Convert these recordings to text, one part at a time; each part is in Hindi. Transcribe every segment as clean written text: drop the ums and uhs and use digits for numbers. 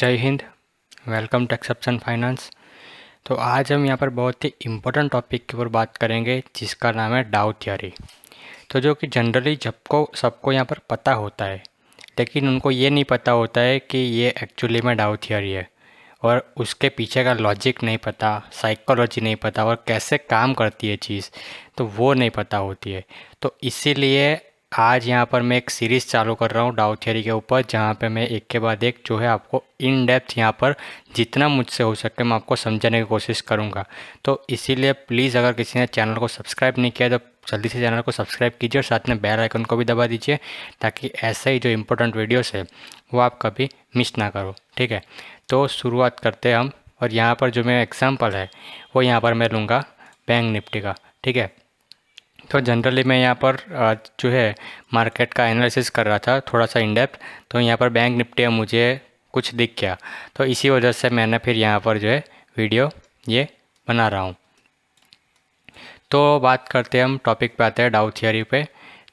जय हिंद। Welcome to exception finance. तो आज हम यहाँ पर बहुत ही इम्पोर्टेंट टॉपिक के ऊपर बात करेंगे जिसका नाम है डाउ थ्योरी। तो जो कि जनरली सबको यहाँ पर पता होता है, लेकिन उनको ये नहीं पता होता है कि ये एक्चुअली में डाउ थ्योरी है और उसके पीछे का लॉजिक नहीं पता, साइकोलॉजी नहीं पता और कैसे काम करती है चीज़, तो वो नहीं पता होती है। तो इसीलिए आज यहाँ पर मैं एक सीरीज़ चालू कर रहा हूँ डाउ थ्योरी के ऊपर, जहाँ पे मैं एक के बाद एक जो है आपको इन डेप्थ यहाँ पर जितना मुझसे हो सके मैं आपको समझाने की कोशिश करूँगा। तो इसीलिए प्लीज़ अगर किसी ने चैनल को सब्सक्राइब नहीं किया तो जल्दी से चैनल को सब्सक्राइब कीजिए और साथ में बेल आइकन को भी दबा दीजिए, ताकि ऐसे ही जो इम्पोर्टेंट वीडियोस है वो आप कभी मिस ना करो। ठीक है, तो शुरुआत करते हैं हम। और यहाँ पर जो मेरा एग्जाम्पल है वो यहाँ पर मैं लूँगा बैंक निफ्टी का। ठीक है, तो जनरली मैं यहाँ पर जो है मार्केट का एनालिसिस कर रहा था थोड़ा सा इन डेप्थ। तो यहाँ पर बैंक निफ्टी मुझे कुछ दिख गया, तो इसी वजह से मैंने फिर यहाँ पर जो है वीडियो ये बना रहा हूँ। तो बात करते हैं, हम टॉपिक पे आते हैं डाउ थ्योरी पे।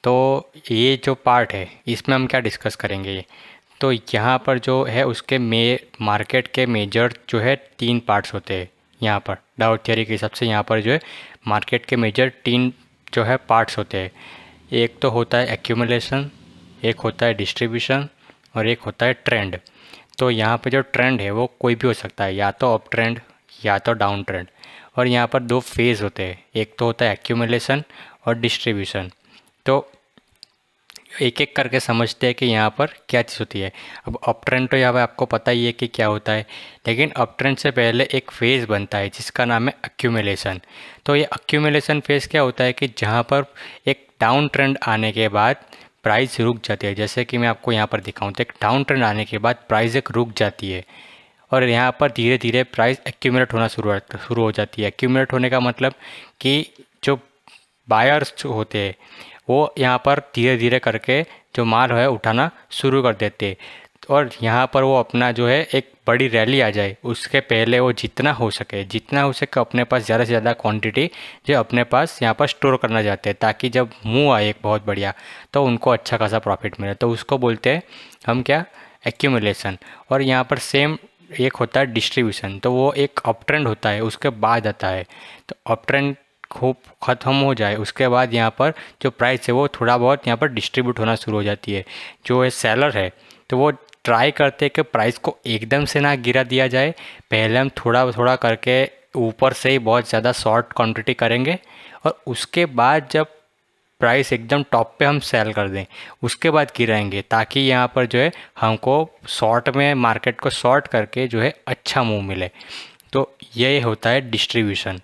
तो ये जो पार्ट है इसमें हम क्या डिस्कस करेंगे, तो यहाँ पर जो है उसके मार्केट के मेजर जो है 3 पार्ट्स होते हैं। यहाँ पर डाउ थ्योरी के हिसाब से यहाँ पर जो है मार्केट के मेजर 3 जो है पार्ट्स होते हैं। एक तो होता है एक्यूमुलेशन, एक होता है डिस्ट्रीब्यूशन और एक होता है ट्रेंड। तो यहाँ पे जो ट्रेंड है वो कोई भी हो सकता है, या तो अप ट्रेंड या तो डाउन ट्रेंड। और यहाँ पर 2 फेज़ होते हैं, एक तो होता है एक्यूमुलेशन और डिस्ट्रीब्यूशन। तो एक एक करके समझते हैं कि यहाँ पर क्या चीज़ होती है। अब अप ट्रेंड तो यहाँ पर आपको पता ही है कि क्या होता है, लेकिन अप ट्रेंड से पहले एक फ़ेज़ बनता है जिसका नाम है एक्यूमुलेशन। तो ये एक्यूमुलेशन फेज़ क्या होता है कि जहाँ पर एक डाउन ट्रेंड आने के बाद प्राइस रुक जाती है। जैसे कि मैं आपको यहाँ पर दिखाऊँ तो एक डाउन ट्रेंड आने के बाद प्राइस एक रुक जाती है और यहाँ पर धीरे धीरे प्राइस एक्यूमुलेट होना शुरू हो जाती है। एक्यूमुलेट होने का मतलब कि जो बायर्स होते हैं वो यहाँ पर धीरे धीरे करके जो माल है उठाना शुरू कर देते, और यहाँ पर वो अपना जो है एक बड़ी रैली आ जाए उसके पहले वो जितना हो सके अपने पास ज़्यादा से ज़्यादा क्वांटिटी जो अपने पास यहाँ पर स्टोर करना चाहते हैं, ताकि जब मूव आए एक बहुत बढ़िया तो उनको अच्छा खासा प्रॉफिट मिले। तो उसको बोलते हैं हम क्या, एक्यूमुलेशन। और यहाँ पर सेम एक होता है डिस्ट्रीब्यूशन, तो वो एक अप ट्रेंड होता है उसके बाद आता है। तो अप ट्रेंड खूब ख़त्म हो जाए उसके बाद यहाँ पर जो प्राइस है वो थोड़ा बहुत यहाँ पर डिस्ट्रीब्यूट होना शुरू हो जाती है। जो है सेलर है तो वो ट्राई करते हैं कि प्राइस को एकदम से ना गिरा दिया जाए, पहले हम थोड़ा थोड़ा करके ऊपर से ही बहुत ज़्यादा शॉर्ट क्वांटिटी करेंगे और उसके बाद जब प्राइस एकदम टॉप पे हम सेल कर दें उसके बाद गिराएंगे, ताकि यहाँ पर जो है हमको शॉर्ट में मार्केट को शॉर्ट करके जो है अच्छा मूव मिले। तो ये होता है डिस्ट्रीब्यूशन।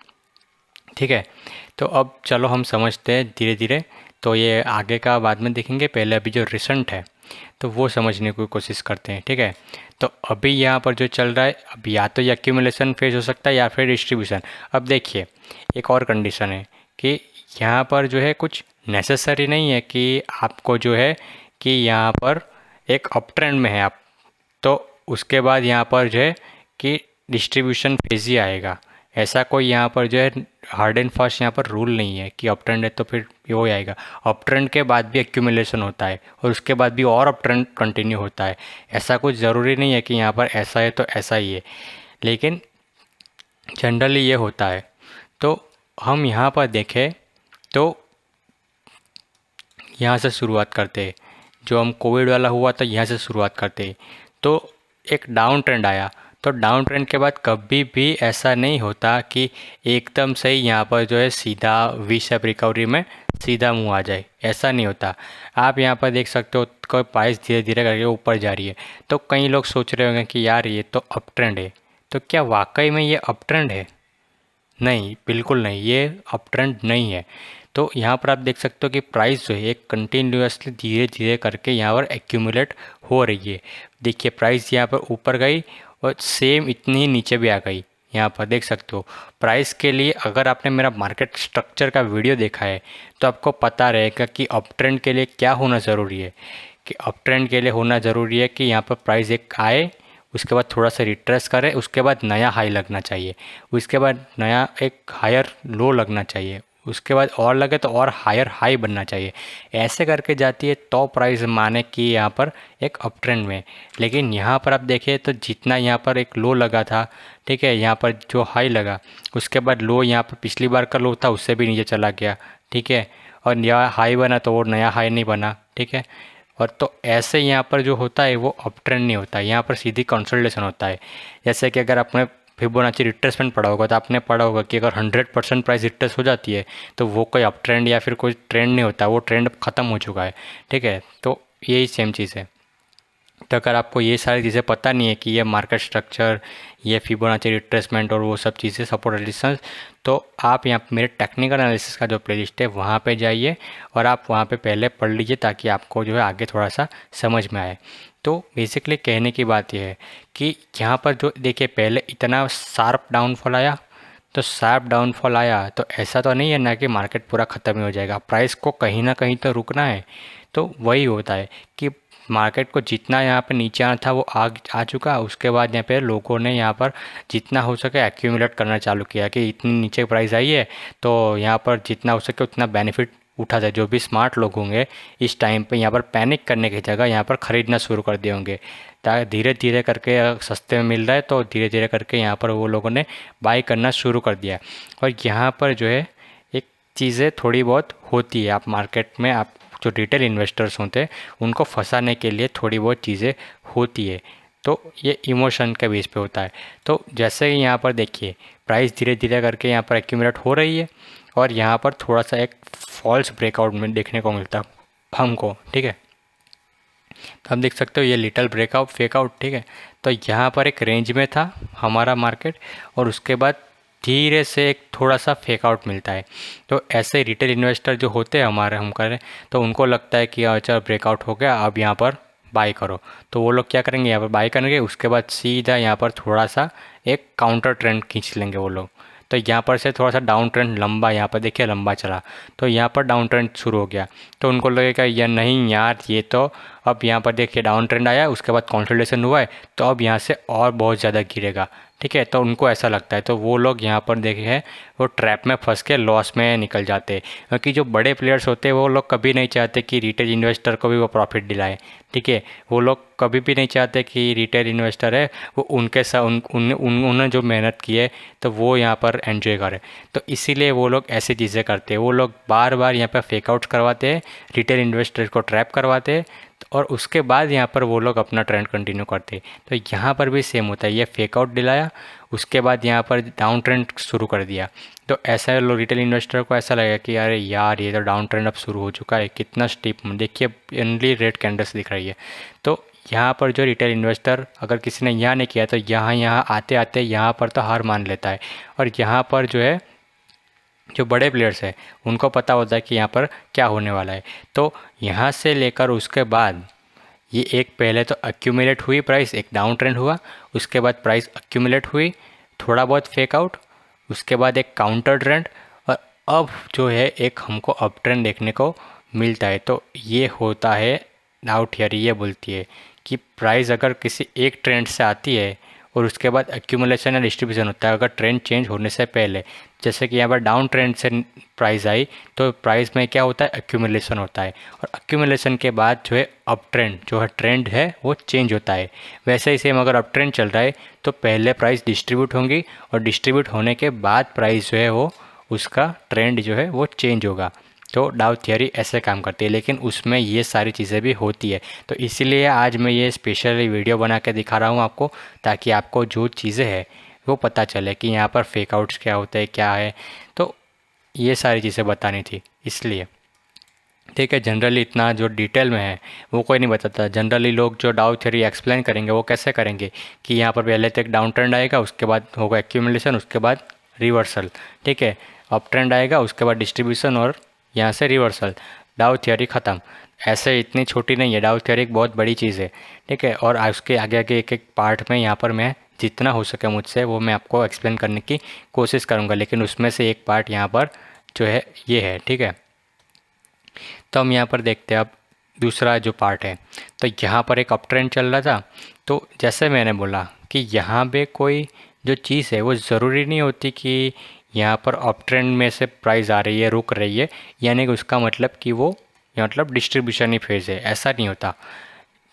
ठीक है, तो अब चलो हम समझते हैं धीरे धीरे। तो ये आगे का बाद में देखेंगे, पहले अभी जो रिसेंट है तो वो समझने की कोशिश करते हैं। ठीक है, तो अभी यहाँ पर जो चल रहा है अब या तो ये एक्यूमुलेशन फेज हो सकता है या फिर डिस्ट्रीब्यूशन। अब देखिए एक और कंडीशन है कि यहाँ पर जो है कुछ नेसेसरी नहीं है कि आपको जो है कि यहाँ पर एक अप ट्रेंड में है आप तो उसके बाद यहाँ पर जो है कि डिस्ट्रीब्यूशन फेज ही आएगा। ऐसा कोई यहाँ पर जो है हार्ड एंड फास्ट यहाँ पर रूल नहीं है कि अप ट्रेंड है तो फिर वो आएगा। अप ट्रेंड के बाद भी एक्यूमुलेशन होता है और उसके बाद भी और अप ट्रेंड कंटिन्यू होता है। ऐसा कुछ ज़रूरी नहीं है कि यहाँ पर ऐसा है तो ऐसा ही है, लेकिन जनरली ये होता है। तो हम यहाँ पर देखें तो यहाँ से शुरुआत करते हैं, जो हम कोविड वाला हुआ था यहाँ से शुरुआत करते हैं। तो एक डाउन ट्रेंड आया, तो डाउन ट्रेंड के बाद कभी भी ऐसा नहीं होता कि एकदम से ही यहाँ पर जो है सीधा वी शेप रिकवरी में सीधा मुँह आ जाए, ऐसा नहीं होता। आप यहाँ पर देख सकते हो कोई प्राइस धीरे धीरे करके ऊपर जा रही है, तो कई लोग सोच रहे होंगे कि यार ये तो अप ट्रेंड है। तो क्या वाकई में ये अप ट्रेंड है? नहीं, बिल्कुल नहीं, ये अप ट्रेंड नहीं है। तो यहाँ पर आप देख सकते हो कि प्राइस जो है एक कंटिन्यूसली धीरे धीरे करके यहाँ पर एक्यूमुलेट हो रही है। देखिए प्राइस यहाँ पर ऊपर गई और सेम इतनी ही नीचे भी आ गई। यहाँ पर देख सकते हो प्राइस के लिए, अगर आपने मेरा मार्केट स्ट्रक्चर का वीडियो देखा है तो आपको पता रहेगा कि अप ट्रेंड के लिए क्या होना ज़रूरी है। कि अप ट्रेंड के लिए होना ज़रूरी है कि यहाँ पर प्राइस एक आए, उसके बाद थोड़ा सा रिट्रेस करे, उसके बाद नया हाई लगना चाहिए, उसके बाद नया एक हायर लो लगना चाहिए, उसके बाद और लगे तो और हायर हाई बनना चाहिए, ऐसे करके जाती है तो प्राइस माने कि यहाँ पर एक अप ट्रेंड में। लेकिन यहाँ पर आप देखिए तो जितना यहाँ पर एक लो लगा था, ठीक है, यहाँ पर जो हाई लगा उसके बाद लो यहाँ पर पिछली बार का लो था उससे भी नीचे चला गया, ठीक है, और नया हाई बना तो वो नया हाई नहीं बना, ठीक है। और तो ऐसे यहाँ पर जो होता है वो अप ट्रेंड नहीं होता है, यहाँ पर सीधी कंसोलिडेशन होता है। जैसे कि अगर आपने फिबोनाची रिट्रेसमेंट पढ़ा होगा तो आपने पढ़ा होगा कि अगर 100% प्राइस रिट्रेस हो जाती है तो वो कोई अप ट्रेंड या फिर कोई ट्रेंड नहीं होता, वो ट्रेंड ख़त्म हो चुका है, ठीक है। तो यही सेम चीज़ है। तो अगर आपको ये सारी चीज़ें पता नहीं है कि ये मार्केट स्ट्रक्चर, ये फिबोनाची रिट्रेसमेंट और वो सब चीज़ें, सपोर्ट रेजिस्टेंस, तो आप यहाँ मेरे टेक्निकल एनालिसिस का जो प्लेलिस्ट है वहाँ पे जाइए और आप वहाँ पे पहले पढ़ लीजिए ताकि आपको जो है आगे थोड़ा सा समझ में आए। तो बेसिकली कहने की बात यह है कि यहाँ पर जो देखिए पहले इतना शार्प डाउनफॉल आया, तो शार्प डाउनफॉल आया तो ऐसा तो नहीं है ना कि मार्केट पूरा ख़त्म ही हो जाएगा, प्राइस को कहीं ना कहीं तो रुकना है। तो वही होता है कि मार्केट को जितना यहाँ पे नीचे आना था वो आ चुका, उसके बाद यहाँ पे लोगों ने यहाँ पर जितना हो सके एक्यूमुलेट करना चालू किया कि इतनी नीचे प्राइस आई है तो यहाँ पर जितना हो सके उतना बेनिफिट उठा जाए। जो भी स्मार्ट लोग होंगे इस टाइम पे यहाँ पर पैनिक करने की जगह यहाँ पर ख़रीदना शुरू कर दिए होंगे, ताकि धीरे धीरे करके सस्ते में मिल रहा है तो धीरे धीरे करके यहाँ पर वो लोगों ने बाई करना शुरू कर दिया। और यहाँ पर जो है एक चीज़ें थोड़ी बहुत होती है, आप मार्केट में आप जो रिटेल इन्वेस्टर्स होते हैं उनको फंसाने के लिए थोड़ी बहुत चीज़ें होती है, तो ये इमोशन के बेस पे होता है। तो जैसे कि यहाँ पर देखिए प्राइस धीरे धीरे करके यहाँ पर एक्यूमुलेट हो रही है और यहाँ पर थोड़ा सा एक फॉल्स ब्रेकआउट में देखने को मिलता है हमको, ठीक है। तो आप देख सकते हो ये लिटल ब्रेकआउट फेकआउट, ठीक है। तो यहाँ पर एक रेंज में था हमारा मार्केट और उसके बाद धीरे से एक थोड़ा सा फेक आउट मिलता है। तो ऐसे रिटेल इन्वेस्टर जो होते हैं हमारे हम करें तो उनको लगता है कि अच्छा ब्रेकआउट हो गया अब यहाँ पर बाई करो, तो वो लोग क्या करेंगे यहाँ पर बाई करेंगे, उसके बाद सीधा यहाँ पर थोड़ा सा एक काउंटर ट्रेंड खींच लेंगे वो लोग। तो यहाँ पर से थोड़ा सा डाउन ट्रेंड लंबा, यहाँ पर देखिए लंबा चला तो यहाँ पर डाउन ट्रेंड शुरू हो गया, तो उनको लगेगा या नहीं यार ये तो अब यहाँ पर देखिए डाउन ट्रेंड आया, उसके बाद कंसोलिडेशन हुआ है तो अब यहाँ से और बहुत ज़्यादा गिरेगा, ठीक है। तो उनको ऐसा लगता है तो वो लोग यहाँ पर देखे वो ट्रैप में फंस के लॉस में निकल जाते हैं, क्योंकि जो बड़े प्लेयर्स होते हैं वो लोग कभी नहीं चाहते कि रिटेल इन्वेस्टर को भी वो प्रॉफिट दिलाए, ठीक है। वो लोग कभी भी नहीं चाहते कि रिटेल इन्वेस्टर है वो उनके साथ उन्होंने जो मेहनत की है तो वो यहाँ पर एंजॉय करे। तो इसीलिए वो लोग ऐसी चीज़ें करते हैं, वो लोग बार बार यहाँ पर फेकआउट्स करवाते हैं, रिटेल इन्वेस्टर को ट्रैप करवाते हैं और उसके बाद यहाँ पर वो लोग अपना ट्रेंड कंटिन्यू करते हैं। तो यहाँ पर भी सेम होता है, ये फेकआउट दिलाया उसके बाद यहाँ पर डाउन ट्रेंड शुरू कर दिया, तो ऐसा लोग रिटेल इन्वेस्टर को ऐसा लगेगा कि अरे यार ये तो डाउन ट्रेंड अब शुरू हो चुका है, कितना स्टीप देखिए ओनली रेड कैंडल्स दिख रही है। तो यहाँ पर जो रिटेल इन्वेस्टर अगर किसी ने यहाँ नहीं किया तो यहाँ आते आते यहाँ पर तो हार मान लेता है। और यहाँ पर जो है जो बड़े प्लेयर्स हैं उनको पता होता है कि यहाँ पर क्या होने वाला है, तो यहाँ से लेकर उसके बाद ये एक पहले तो एक्यूमुलेट हुई प्राइस, एक डाउन ट्रेंड हुआ, उसके बाद प्राइस एक्यूमुलेट हुई, थोड़ा बहुत फेक आउट, उसके बाद एक काउंटर ट्रेंड और अब जो है एक हमको अप ट्रेंड देखने को मिलता है। तो ये होता है डाउ थियरी, ये बोलती है कि प्राइस अगर किसी एक ट्रेंड से आती है और उसके बाद एक्यूमुलेशन या डिस्ट्रीब्यूशन होता है अगर ट्रेंड चेंज होने से पहले, जैसे कि यहाँ पर डाउन ट्रेंड से प्राइस आई तो प्राइस में क्या होता है एक्यूमुलेशन होता है और एक्यूमुलेशन के बाद जो है अप ट्रेंड जो है ट्रेंड है वो चेंज होता है। वैसे ही सेम अगर अप ट्रेंड चल रहा है तो पहले प्राइस डिस्ट्रीब्यूट होंगी और डिस्ट्रीब्यूट होने के बाद प्राइस जो है वो उसका ट्रेंड जो है वो चेंज होगा। तो डाउ थियरी ऐसे काम करती है, लेकिन उसमें ये सारी चीज़ें भी होती है। तो इसीलिए आज मैं ये स्पेशली वीडियो बना के दिखा रहा हूँ आपको, ताकि आपको जो चीज़ें हैं वो पता चले कि यहाँ पर फेक आउट्स क्या होते हैं क्या है, तो ये सारी चीज़ें बतानी थी इसलिए, ठीक है। जनरली इतना जो डिटेल में है वो कोई नहीं बताता। जनरली लोग जो डाउ थ्योरी एक्सप्लेन करेंगे वो कैसे करेंगे कि यहाँ पर पहले तो एक डाउन ट्रेंड आएगा, उसके बाद होगा एक्यूमुलेशन, उसके बाद रिवर्सल, ठीक है। अप ट्रेंड आएगा, उसके बाद डिस्ट्रीब्यूशन और यहाँ से रिवर्सल, डाउ थ्योरी ख़त्म। ऐसे इतनी छोटी नहीं है, डाउ थ्योरी एक बहुत बड़ी चीज़ है, ठीक है। और उसके आगे आगे एक एक पार्ट में यहाँ पर मैं जितना हो सके मुझसे वो मैं आपको एक्सप्लेन करने की कोशिश करूँगा, लेकिन उसमें से एक पार्ट यहाँ पर जो है ये है, ठीक है। तो हम यहाँ पर देखते हैं अब दूसरा जो पार्ट है। तो यहाँ पर एक अप ट्रेंड चल रहा था, तो जैसे मैंने बोला कि यहाँ पे कोई जो चीज़ है वो ज़रूरी नहीं होती कि यहाँ पर अप ट्रेंड में से प्राइस आ रही है, रुक रही है, यानी कि उसका मतलब कि वो मतलब डिस्ट्रीब्यूशन ही फेज़ है। ऐसा नहीं होता।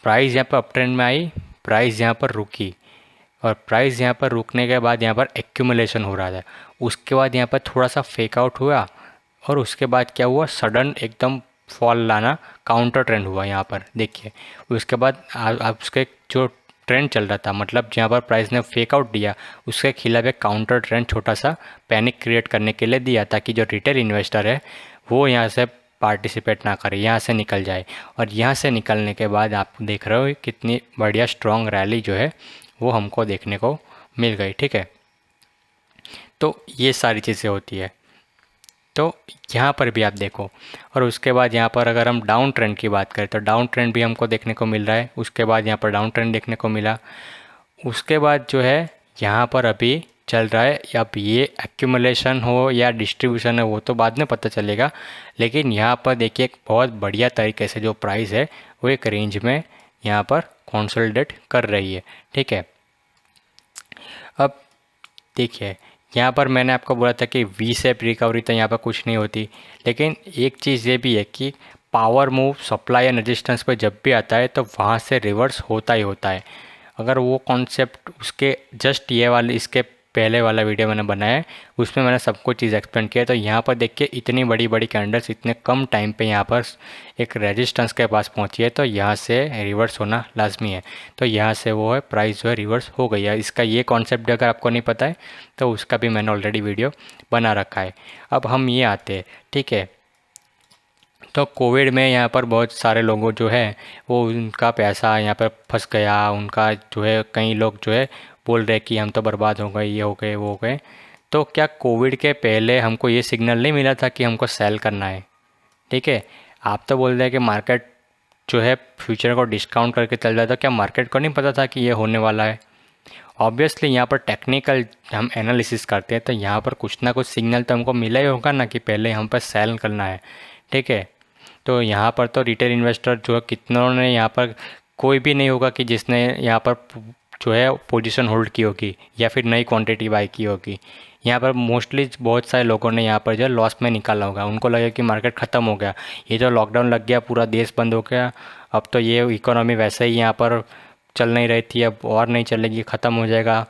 प्राइस यहाँ पर अप ट्रेंड में आई, प्राइस यहाँ पर रुकी, और प्राइस यहाँ पर रुकने के बाद यहाँ पर एक्यूमुलेशन हो रहा था। उसके बाद यहाँ पर थोड़ा सा फेक आउट हुआ, और उसके बाद क्या हुआ, सडन एकदम फॉल लाना, काउंटर ट्रेंड हुआ यहाँ पर देखिए। उसके बाद आप उसके जो ट्रेंड चल रहा था, मतलब जहाँ पर प्राइस ने फेक आउट दिया, उसके खिलाफ एक काउंटर ट्रेंड छोटा सा पैनिक क्रिएट करने के लिए दिया, ताकि जो रिटेल इन्वेस्टर है वो यहाँ से पार्टिसिपेट ना करे, यहाँ से निकल जाए। और यहाँ से निकलने के बाद आप देख रहे हो कितनी बढ़िया स्ट्रॉन्ग रैली जो है वो हमको देखने को मिल गई। ठीक है, तो ये सारी चीज़ें होती है। तो यहाँ पर भी आप देखो, और उसके बाद यहाँ पर अगर हम डाउन ट्रेंड की बात करें तो डाउन ट्रेंड भी हमको देखने को मिल रहा है। उसके बाद यहाँ पर डाउन ट्रेंड देखने को मिला। उसके बाद जो है यहाँ पर अभी चल रहा है, अब ये एक्यूमुलेशन हो या डिस्ट्रीब्यूशन है वो तो बाद में पता चलेगा, लेकिन यहाँ पर देखिए एक बहुत बढ़िया तरीके से जो प्राइस है वो एक रेंज में यहाँ पर कंसोलिडेट कर रही है। ठीक है, अब देखिए यहाँ पर मैंने आपको बोला था कि वी शेप रिकवरी तो यहाँ पर कुछ नहीं होती, लेकिन एक चीज़ ये भी है कि power move supply and resistance पर जब भी आता है तो वहाँ से रिवर्स होता ही होता है। अगर वो कॉन्सेप्ट उसके जस्ट ये वाले इसके पहले वाला वीडियो मैंने बनाया है, उसमें मैंने सब कुछ चीज़ एक्सप्लेन किया। तो यहाँ पर देखिए इतनी बड़ी बड़ी कैंडल्स इतने कम टाइम पे यहाँ पर एक रेजिस्टेंस के पास पहुँची है, तो यहाँ से रिवर्स होना लाजमी है। तो यहाँ से वो है प्राइस जो है रिवर्स हो गई है। इसका ये कॉन्सेप्ट अगर आपको नहीं पता है तो उसका भी मैंने ऑलरेडी वीडियो बना रखा है। अब हम ये आते हैं, ठीक है, तो कोविड में यहाँ पर बहुत सारे लोगों जो है वो उनका पैसा यहाँ पर फंस गया। उनका जो है कई लोग जो है बोल रहे कि हम तो बर्बाद हो गए, ये हो गए, वो हो गए। तो क्या कोविड के पहले हमको ये सिग्नल नहीं मिला था कि हमको सेल करना है? ठीक है, आप तो बोल रहे हैं कि मार्केट जो है फ्यूचर को डिस्काउंट करके चल रहा था, क्या मार्केट को नहीं पता था कि ये होने वाला है? ऑब्वियसली यहाँ पर टेक्निकल हम एनालिसिस करते हैं तो यहाँ पर कुछ ना कुछ सिग्नल तो हमको मिला ही होगा ना कि पहले हम पर सेल करना है। ठीक है, तो यहाँ पर तो रिटेल इन्वेस्टर जो है कितनों ने यहाँ पर, कोई भी नहीं होगा कि जिसने यहाँ पर जो है पोजीशन होल्ड की होगी या फिर नई क्वांटिटी बाई की होगी। यहाँ पर मोस्टली बहुत सारे लोगों ने यहाँ पर जो है लॉस में निकाला होगा। उनको लगा कि मार्केट ख़त्म हो गया, ये जो लॉकडाउन लग गया पूरा देश बंद हो गया, अब तो ये इकोनॉमी वैसे ही यहाँ पर चल नहीं रही थी, अब और नहीं चलेगी, ख़त्म हो जाएगा।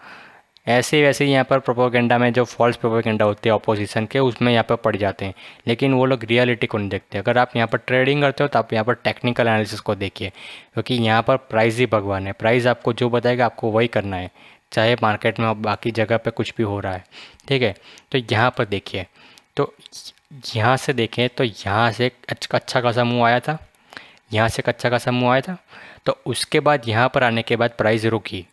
ऐसे वैसे ही यहाँ पर प्रोपोगेंडा में जो फॉल्स प्रोपोगेंडा होते हैं ऑपोजिशन के, उसमें यहाँ पर पड़ जाते हैं, लेकिन वो लोग रियलिटी को नहीं देखते। अगर आप यहाँ पर ट्रेडिंग करते हो तो आप यहाँ पर टेक्निकल एनालिसिस को देखिए, क्योंकि यहाँ पर प्राइस ही भगवान है। प्राइस आपको जो बताएगा आपको वही करना है, चाहे मार्केट में बाकी जगह पे कुछ भी हो रहा है। ठीक है, तो यहाँ पर देखिए, तो यहाँ से देखें तो यहाँ से एक अच्छा खासा मूव आया था, यहाँ से एक अच्छा खासा मूव आया था। तो उसके बाद यहाँ पर आने के बाद प्राइस रुकी।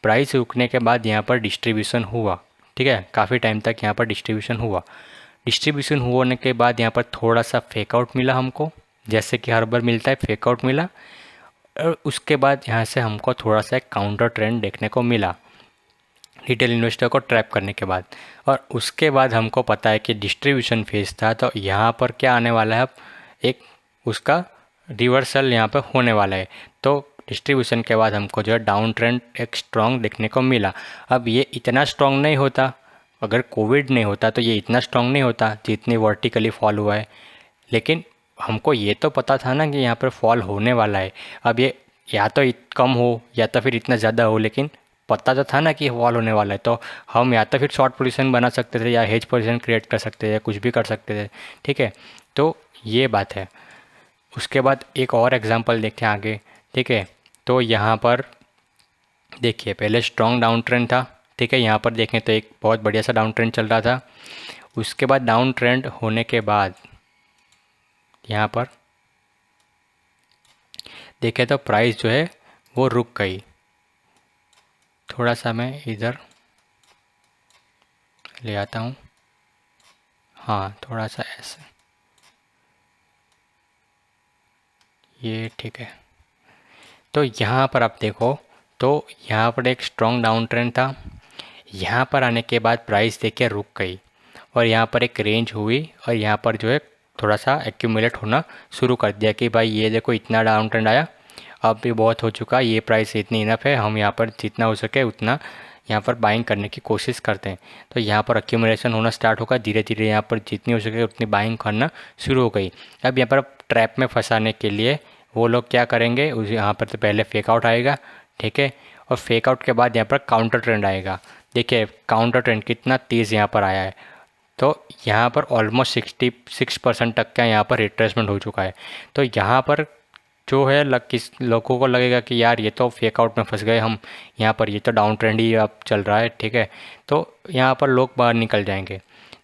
प्राइस रुकने के बाद यहाँ पर डिस्ट्रीब्यूशन हुआ। ठीक है, काफ़ी टाइम तक यहाँ पर डिस्ट्रीब्यूशन हुआ। डिस्ट्रीब्यूशन होने के बाद यहाँ पर थोड़ा सा फेक आउट मिला हमको, जैसे कि हर बार मिलता है, फेक आउट मिला। और उसके बाद यहाँ से हमको थोड़ा सा एक काउंटर ट्रेंड देखने को मिला रिटेल इन्वेस्टर को ट्रैप करने के बाद। और उसके बाद हमको पता है कि डिस्ट्रीब्यूशन फेज था, तो यहाँ पर क्या आने वाला है, अब एक उसका रिवर्सल यहाँ पर होने वाला है। तो डिस्ट्रीब्यूशन के बाद हमको जो है डाउन ट्रेंड एक स्ट्रॉन्ग देखने को मिला। अब ये इतना स्ट्रॉन्ग नहीं होता, अगर कोविड नहीं होता तो ये इतना स्ट्रॉन्ग नहीं होता जितनी वर्टिकली फॉल हुआ है, लेकिन हमको ये तो पता था ना कि यहाँ पर फॉल होने वाला है। अब ये या तो कम हो या तो फिर इतना ज़्यादा हो, लेकिन पता तो था ना कि फॉल होने वाला है। तो हम या तो फिर शॉर्ट पोजीशन बना सकते थे या हेज पोजीशन क्रिएट कर सकते थे या कुछ भी कर सकते थे। ठीक है, तो ये बात है। उसके बाद एक और एग्जांपल देखें आगे। ठीक है, तो यहाँ पर देखिए पहले स्ट्रॉन्ग डाउन ट्रेंड था। ठीक है, यहाँ पर देखें तो एक बहुत बढ़िया सा डाउन ट्रेंड चल रहा था। उसके बाद डाउन ट्रेंड होने के बाद यहाँ पर देखें तो प्राइस जो है वो रुक गई। थोड़ा सा मैं इधर ले आता हूँ, हाँ थोड़ा सा ऐसे, ये ठीक है। तो यहाँ पर आप देखो तो यहाँ पर एक स्ट्रॉन्ग डाउन ट्रेंड था। यहाँ पर आने के बाद प्राइस देखिए रुक गई और यहाँ पर एक रेंज हुई और यहाँ पर जो है थोड़ा सा एक्यूमुलेट होना शुरू कर दिया कि भाई ये देखो इतना डाउन ट्रेंड आया, अब भी बहुत हो चुका, ये प्राइस इतनी इनफ है, हम यहाँ पर जितना हो सके उतना यहाँ पर बाइंग करने की कोशिश करते हैं। तो यहाँ पर एक्यूमुलेशन होना स्टार्ट होगा, धीरे धीरे यहाँ पर जितनी हो सके उतनी बाइंग करना शुरू हो गई। अब यहाँ पर ट्रैप में फंसाने के लिए वो लोग क्या करेंगे, उस यहाँ पर तो पहले फेक आउट आएगा, ठीक है, और फेक आउट के बाद यहाँ पर काउंटर ट्रेंड आएगा। देखिए काउंटर ट्रेंड कितना तेज़ यहाँ पर आया है। तो यहाँ पर ऑलमोस्ट 66% तक का यहाँ पर रिट्रेसमेंट हो चुका है। तो यहाँ पर जो है किस लोगों को लगेगा कि यार ये तो फेक आउट में फंस गए हम, यहाँ पर ये तो डाउन ट्रेंड ही अब चल रहा है, ठीक है, तो यहाँ पर लोग बाहर निकल जाएंगे।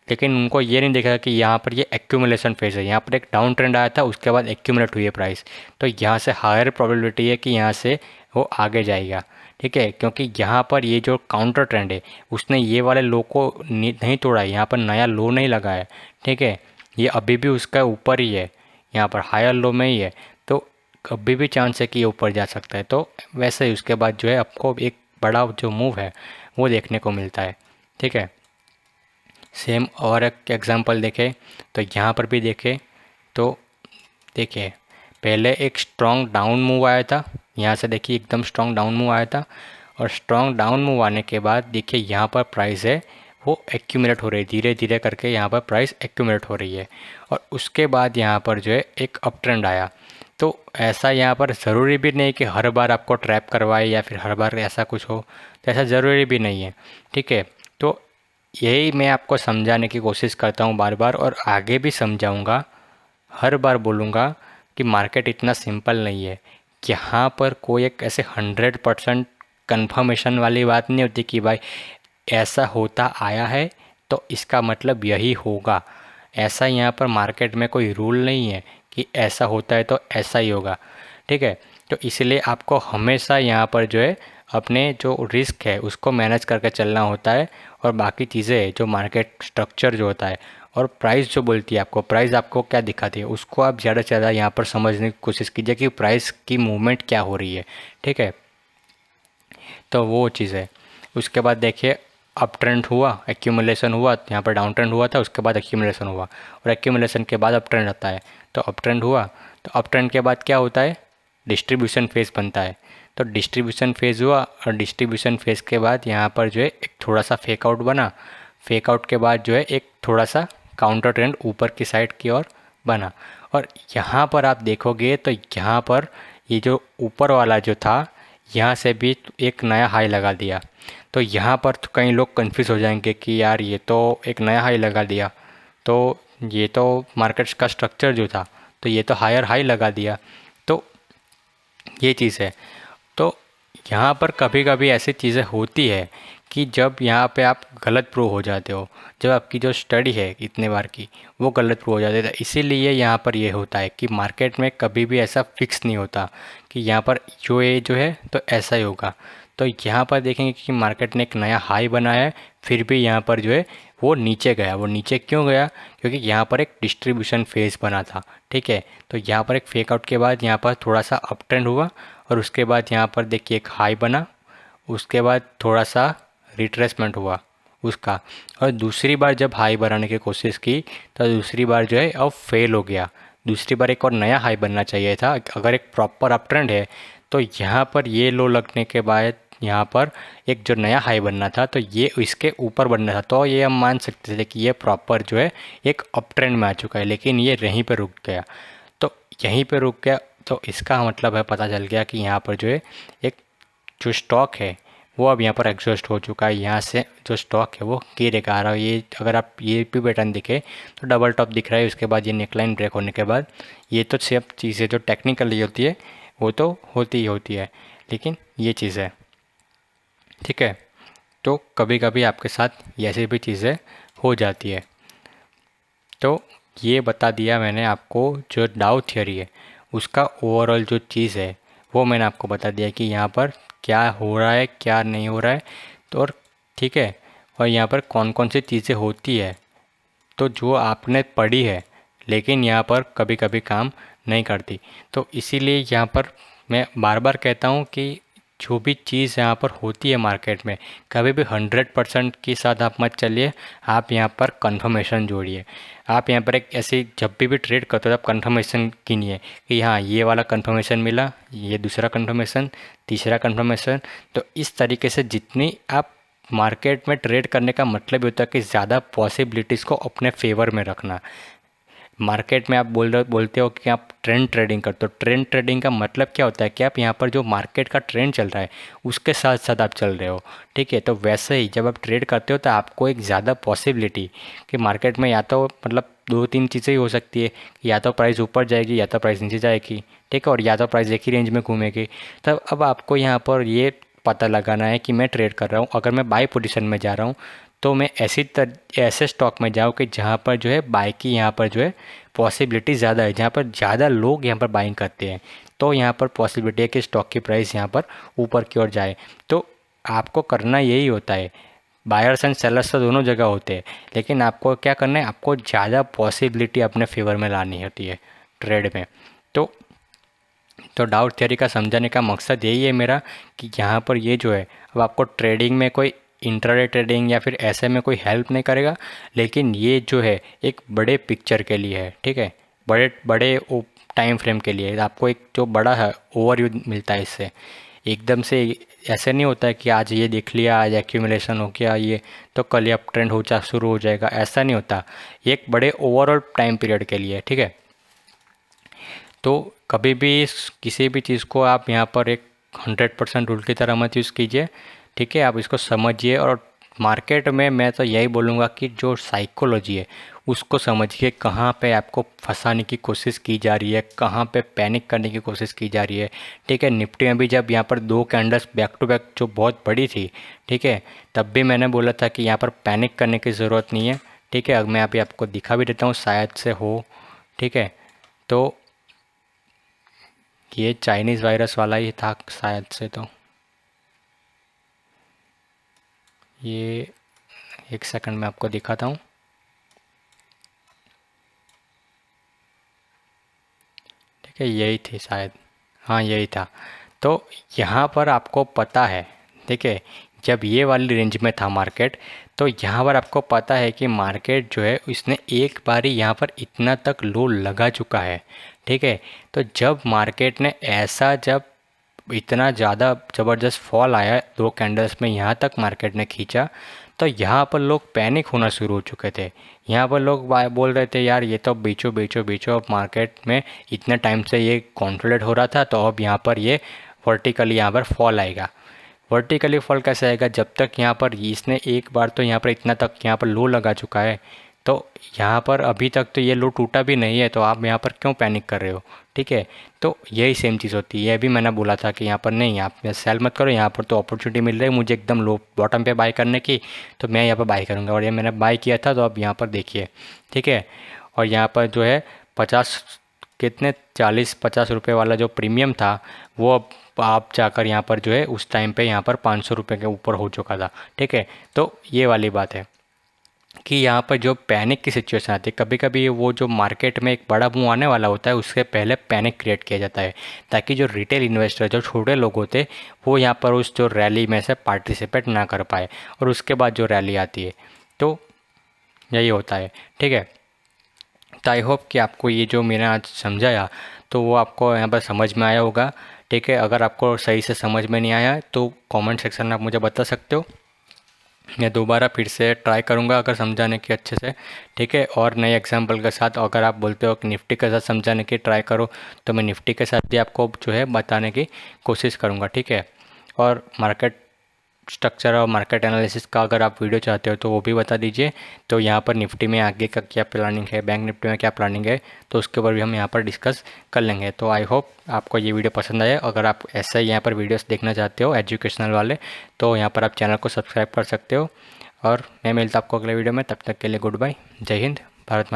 लेकिन उनको ये नहीं देखा कि यहाँ पर ये एक्यूमुलेशन फेज है, यहाँ पर एक डाउन ट्रेंड आया था, उसके बाद एक्यूमुलेट हुई है प्राइस, तो यहाँ से हायर प्रोबेबिलिटी है कि यहाँ से वो आगे जाएगा, ठीक है, क्योंकि यहाँ पर ये जो काउंटर ट्रेंड है उसने ये वाले लो को नहीं तोड़ा है, यहाँ पर नया लो नहीं लगा है, ठीक है, ये अभी भी उसका ऊपर ही है, यहाँ पर हायर लो में ही है, तो अभी भी चांस है कि ये ऊपर जा सकता है। तो वैसे ही उसके बाद जो है आपको एक बड़ा जो मूव है वो देखने को मिलता है, ठीक है। सेम और एक एग्जांपल देखें तो यहाँ पर भी देखें तो देखिए पहले एक स्ट्रॉन्ग डाउन मूव आया था, यहाँ से देखिए एकदम स्ट्रॉन्ग डाउन मूव आया था, और स्ट्रॉन्ग डाउन मूव आने के बाद देखिए यहाँ पर प्राइस है वो एक्यूमुलेट हो रही है, धीरे धीरे करके यहाँ पर प्राइस एक्यूमुलेट हो रही है, और उसके बाद यहाँ पर जो है एक अप ट्रेंड आया। तो ऐसा यहाँ पर ज़रूरी भी नहीं कि हर बार आपको ट्रैप करवाए या फिर हर बार ऐसा कुछ हो, तो ऐसा ज़रूरी भी नहीं है, ठीक है। तो यही मैं आपको समझाने की कोशिश करता हूँ बार बार, और आगे भी समझाऊँगा, हर बार बोलूँगा कि मार्केट इतना सिंपल नहीं है। यहाँ पर कोई एक ऐसे 100% कन्फर्मेशन वाली बात नहीं होती कि भाई ऐसा होता आया है तो इसका मतलब यही होगा। ऐसा यहाँ पर मार्केट में कोई रूल नहीं है कि ऐसा होता है तो ऐसा ही होगा, ठीक है। तो इसलिए आपको हमेशा यहाँ पर जो है अपने जो रिस्क है उसको मैनेज करके चलना होता है, और बाकी चीज़ें जो मार्केट स्ट्रक्चर जो होता है और प्राइस जो बोलती है आपको, प्राइस आपको क्या दिखाती है उसको आप ज़्यादा से ज़्यादा यहाँ पर समझने की कोशिश कीजिए कि प्राइस की मूवमेंट क्या हो रही है, ठीक है। तो वो चीज़ है। उसके बाद देखिए अप ट्रेंड हुआ, एक्यूमुलेशन हुआ, यहाँ पर डाउन ट्रेंड हुआ था, उसके बाद एक्यूमुलेशन हुआ, और एक्यूमुलेशन के बाद अप ट्रेंड आता है। तो अप ट्रेंड हुआ, तो अप ट्रेंड के बाद क्या होता है, डिस्ट्रीब्यूशन फेज़ बनता है। तो डिस्ट्रीब्यूशन फेज़ हुआ, और डिस्ट्रीब्यूशन फेज़ के बाद यहाँ पर जो है एक थोड़ा सा फेक आउट बना, फेक आउट के बाद जो है एक थोड़ा सा काउंटर ट्रेंड ऊपर की साइड की ओर बना, और यहाँ पर आप देखोगे तो यहाँ पर ये जो ऊपर वाला जो था यहाँ से भी एक नया हाई लगा दिया। तो यहाँ पर तो कई लोग कंफ्यूज हो जाएंगे कि यार ये तो एक नया हाई लगा दिया, तो ये तो मार्केट का स्ट्रक्चर जो था तो ये तो हायर हाई लगा दिया, तो ये चीज़ है। तो यहाँ पर कभी कभी ऐसी चीज़ें होती है कि जब यहाँ पे आप गलत प्रूव हो जाते हो, जब आपकी जो स्टडी है इतने बार की वो गलत प्रूव हो जाती है, तो इसीलिए यहाँ पर ये होता है कि मार्केट में कभी भी ऐसा फिक्स नहीं होता कि यहाँ पर जो है तो ऐसा ही होगा। तो यहाँ पर देखेंगे कि मार्केट ने एक नया हाई बनाया है, फिर भी यहाँ पर जो है वो नीचे गया। वो नीचे क्यों गया, क्योंकि यहाँ पर एक डिस्ट्रीब्यूशन फेज़ बना था, ठीक है। तो यहाँ पर एक फेक आउट के बाद यहाँ पर थोड़ा सा अप ट्रेंड हुआ, और उसके बाद यहाँ पर देखिए एक हाई बना, उसके बाद थोड़ा सा रिट्रेसमेंट हुआ उसका, और दूसरी बार जब हाई बनाने की कोशिश की तो दूसरी बार जो है अब फेल हो गया। दूसरी बार एक और नया हाई बनना चाहिए था। अगर एक प्रॉपर अप ट्रेंड है तो यहाँ पर ये लो लगने के बाद यहाँ पर एक जो नया हाई बनना था तो ये इसके ऊपर बनना था, तो ये हम मान सकते थे कि ये प्रॉपर जो है एक अप ट्रेंड में आ चुका है, लेकिन ये यहीं पर रुक गया। तो यहीं पर रुक गया तो इसका मतलब है, पता चल गया कि यहाँ पर जो है एक जो स्टॉक है वो अब यहाँ पर एग्जॉस्ट हो चुका है। यहाँ से जो स्टॉक है वो गिरेगा आ रहा है। ये अगर आप ये पी पैटर्न दिखे तो डबल टॉप दिख रहा है, उसके बाद ये नेकलाइन ब्रेक होने के बाद ये तो सब चीज़ें जो टेक्निकली होती है वो तो होती ही होती है, लेकिन ये चीज़ है, ठीक है। तो कभी कभी आपके साथ ऐसी भी चीज़ें हो जाती है। तो ये बता दिया मैंने आपको, जो डाउ थ्योरी है उसका ओवरऑल जो चीज़ है वो मैंने आपको बता दिया कि यहाँ पर क्या हो रहा है क्या नहीं हो रहा है, तो और ठीक है, और यहाँ पर कौन कौन सी चीज़ें होती है तो जो आपने पढ़ी है लेकिन यहाँ पर कभी कभी काम नहीं करती। तो इसीलिए यहाँ पर मैं बार बार कहता हूँ कि जो भी चीज़ यहाँ पर होती है मार्केट में, कभी भी 100% के साथ आप मत चलिए, आप यहाँ पर कंफर्मेशन जोड़िए। आप यहाँ पर एक ऐसी जब भी ट्रेड करते हो आप कंफर्मेशन कीनिए कि हाँ ये वाला कंफर्मेशन मिला, ये दूसरा कंफर्मेशन, तीसरा कंफर्मेशन। तो इस तरीके से जितनी आप मार्केट में ट्रेड करने का मतलब ये होता है कि ज़्यादा पॉसिबिलिटीज़ को अपने फेवर में रखना। मार्केट में आप बोलते हो कि आप ट्रेंड ट्रेडिंग करते हो। ट्रेंड ट्रेडिंग का मतलब क्या होता है कि आप यहाँ पर जो मार्केट का ट्रेंड चल रहा है उसके साथ साथ आप चल रहे हो, ठीक है। तो वैसे ही जब आप ट्रेड करते हो तो आपको एक ज़्यादा पॉसिबिलिटी कि मार्केट में या तो मतलब दो तीन चीज़ें ही हो सकती है, या तो प्राइस ऊपर जाएगी या तो प्राइस नीचे जाएगी, ठीक है, और या तो प्राइस एक ही रेंज में घूमेगी। तब अब आपको यहाँ पर ये पता लगाना है कि मैं ट्रेड कर रहा हूँ, अगर मैं बाई पोजीशन में जा रहा हूँ तो मैं ऐसे स्टॉक में जाऊँ कि जहाँ पर जो है बाई की यहाँ पर जो है पॉसिबिलिटी ज़्यादा है, जहाँ पर ज़्यादा लोग यहाँ पर बाइंग करते हैं, तो यहाँ पर पॉसिबिलिटी है कि स्टॉक की प्राइस यहाँ पर ऊपर की ओर जाए। तो आपको करना यही होता है। बायर्स एंड सेलर्स तो दोनों जगह होते हैं, लेकिन आपको क्या करना है, आपको ज़्यादा पॉसिबिलिटी अपने फेवर में लानी होती है ट्रेड में। तो डाउट थ्योरी का समझाने का मकसद यही है मेरा कि यहाँ पर ये जो है, अब आपको ट्रेडिंग में कोई इंट्राडे ट्रेडिंग या फिर ऐसे में कोई हेल्प नहीं करेगा, लेकिन ये जो है एक बड़े पिक्चर के लिए है, ठीक है, बड़े बड़े टाइम फ्रेम के लिए आपको एक जो बड़ा है ओवरव्यू मिलता है इससे। एकदम से ऐसे नहीं होता है कि आज ये देख लिया, आज एक्यूमुलेशन हो गया ये, तो कल ही अप ट्रेंड हो जा शुरू हो जाएगा, ऐसा नहीं होता। ये एक बड़े ओवरऑल टाइम पीरियड के लिए, ठीक है। तो कभी भी किसी भी चीज़ को आप यहाँ पर एक 100% रूल की तरह मत यूज़ कीजिए, ठीक है। आप इसको समझिए, और मार्केट में मैं तो यही बोलूँगा कि जो साइकोलॉजी है उसको समझिए, कहाँ पे आपको फंसाने की कोशिश की जा रही है, कहाँ पे पैनिक करने की कोशिश की जा रही है, ठीक है। निफ्टी में भी जब यहाँ पर दो कैंडल्स बैक टू बैक जो बहुत बड़ी थी, ठीक है, तब भी मैंने बोला था कि यहाँ पर पैनिक करने की ज़रूरत नहीं है, ठीक है। अब मैं अभी आपको दिखा भी देता हूँ, शायद से हो, ठीक है। तो ये चाइनीज़ वायरस वाला ही था शायद से, तो ये एक सेकंड में आपको दिखाता हूँ, ठीक है, यही थी शायद, हाँ यही था। तो यहाँ पर आपको पता है, ठीक है, जब ये वाली रेंज में था मार्केट, तो यहाँ पर आपको पता है कि मार्केट जो है इसने एक बारी यहाँ पर इतना तक लो लगा चुका है, ठीक है। तो जब मार्केट ने ऐसा, जब इतना ज़्यादा ज़बरदस्त फॉल आया दो कैंडल्स में, यहाँ तक मार्केट ने खींचा, तो यहाँ पर लोग पैनिक होना शुरू हो चुके थे। यहाँ पर लोग बोल रहे थे यार ये तो बेचो बेचो बेचो, अब मार्केट में इतने टाइम से ये कॉन्सोलिडेट हो रहा था, तो अब यहाँ पर ये वर्टिकली यहाँ पर फॉल आएगा। वर्टिकली फॉल कैसे आएगा, जब तक यहाँ पर इसने एक बार तो यहाँ पर इतना तक यहाँ पर लो लगा चुका है, तो यहाँ पर अभी तक तो ये लो टूटा भी नहीं है, तो आप यहाँ पर क्यों पैनिक कर रहे हो, ठीक है। तो यही सेम चीज़ होती है। ये भी मैंने बोला था कि यहाँ पर नहीं, आप सेल मत करो, यहाँ पर तो अपॉर्चुनिटी मिल रही है मुझे एकदम लो बॉटम पे बाय करने की, तो मैं यहाँ पर बाय करूँगा, और ये मैंने बाय किया था, तो अब यहाँ पर देखिए, ठीक है। और यहाँ पर जो है 50 कितने 40-50 रुपये वाला जो प्रीमियम था, वो अब आप जाकर यहाँ पर जो है उस टाइम पे यहाँ पर 500 रुपये के ऊपर हो चुका था, ठीक है। तो ये वाली बात है कि यहाँ पर जो पैनिक की सिचुएशन आती है, कभी कभी वो जो मार्केट में एक बड़ा मूव आने वाला होता है उससे पहले पैनिक क्रिएट किया जाता है, ताकि जो रिटेल इन्वेस्टर, जो छोटे लोग होते, वो यहाँ पर उस जो रैली में से पार्टिसिपेट ना कर पाए, और उसके बाद जो रैली आती है, तो यही होता है, ठीक है। तो आई होप कि आपको ये जो मैंने आज समझाया, तो वो आपको यहाँ पर समझ में आया होगा, ठीक है। अगर आपको सही से समझ में नहीं आया तो कमेंट सेक्शन में आप मुझे बता सकते हो, मैं दोबारा फिर से ट्राई करूँगा अगर समझाने की अच्छे से, ठीक है। और नए एग्जांपल के साथ, अगर आप बोलते हो कि निफ्टी के साथ समझाने की ट्राई करो, तो मैं निफ्टी के साथ भी आपको जो है बताने की कोशिश करूँगा, ठीक है। और मार्केट स्ट्रक्चर और मार्केट एनालिसिस का अगर आप वीडियो चाहते हो तो वो भी बता दीजिए। तो यहाँ पर निफ्टी में आगे का क्या प्लानिंग है, बैंक निफ्टी में क्या प्लानिंग है, तो उसके ऊपर भी हम यहाँ पर डिस्कस कर लेंगे। तो आई होप आपको ये वीडियो पसंद आया। अगर आप ऐसे यहाँ पर वीडियोस देखना चाहते हो एजुकेशनल वाले, तो यहाँ पर आप चैनल को सब्सक्राइब कर सकते हो। और मैं मिलता आपको अगले वीडियो में, तब तक के लिए गुड बाय, जय हिंद, भारत माता।